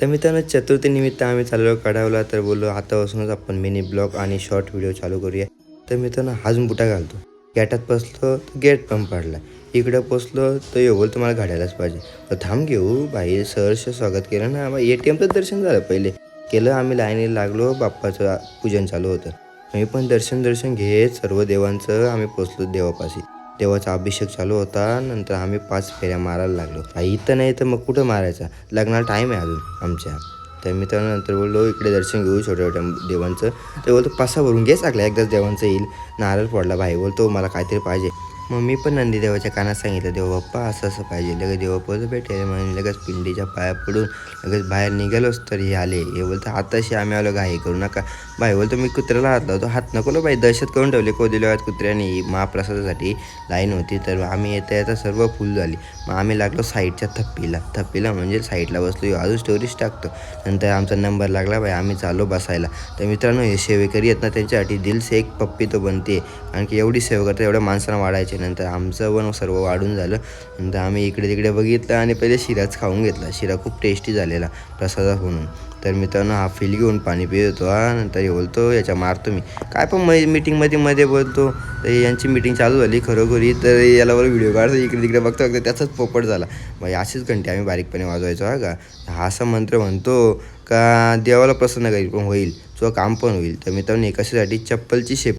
तर मित्रांनो चतुर्थीनिमित्त आम्ही चाललो कडावला. तर बोललो आतापासूनच आपण मिनी ब्लॉग आणि शॉर्ट व्हिडिओ चालू करूया. तर मित्रांनो अजून बुटा घालतो. गेटात बसलो तर गेट बंद पडला. इकडं पोचलो तर ये बोलतो मला घड्याळच पाहिजे. तर थांब घेऊ भाई सहर्ष स्वागत केलं ना. ATMचं दर्शन झालं पहिले. केलं आम्ही लाईनीला लागलो. बाप्पाचं पूजन चालू होतं. मी पण दर्शन घेत सर्व देवांचं आम्ही पोचलो देवापाशी. देवाचा अभिषेक चालू होता. नंतर आम्ही 5 फेऱ्या मारायला लागलो. इथं नाही तर मग कुठं मारायचा. लग्नाला टाईम आहे अजून आमच्या. तर मित्रांनो नंतर बोललो इकडे दर्शन घेऊ छोट्या छोट्या देवांचं. ते बोलतो पासा भरून घे लागला एकदाच देवांचं येईल. नारळ फोडला भाई बोलतो मला काहीतरी पाहिजे. मग मी पण नंदीदेवाच्या कानात सांगितलं देव बाप्पा असं असं पाहिजे. लगेच देवापासून भेटेल म्हणून लगेच पिंडीच्या पाया पडून लगेच बाहेर निघालोच तर हे आले. हे बोलतो आताशी आम्ही आलो घाई करू नका. भाई बोलतो मी कुत्र्याला हात लावतो. हात नको ना बाई दहशत करून ठेवले कोदिल्यात कुत्र्याने. महाप्रसादासाठी लाईन होती तर आम्ही येता सर्व फुल झाली. मग आम्ही लागलो साईडच्या थप्पीला म्हणजे साईडला बसलो. अजून स्टोरीज टाकतो. नंतर आमचा नंबर लागला बाई आम्ही चाललो बसायला. तर मित्रांनो हे सेवेकरी आहेत ना त्यांच्यासाठी दिल से एक पप्पी तो बनते. कारण की एवढी सेवा करतात एवढ्या माणसांना वाढायचे. नंतर आमचं पण सर्व वाढून झालं. नंतर आम्ही इकडे तिकडे बघितलं आणि पहिले शिराच खाऊन घेतला. शिरा खूप टेस्टी झालेला प्रसादात म्हणून. तर मित्रांनो हा फील घेऊन पाणी पित होतो. नंतर हे बोलतो याच्या मारतो मी काय पण मीटिंगमध्ये बोलतो. तर यांची मीटिंग चालू झाली खरोखरी. तर याला बरं व्हिडिओ काढतो इकडे तिकडे बघतो त्याचाच पोपट झाला. मग अशीच घंटे आम्ही बारीकपणे वाजवायचो का. हा असा मंत्र म्हणतो का देवाला प्रसन्न करील पण होईल तुझं काम पण होईल. तर मित्रांनो कशासाठी चप्पलची शेप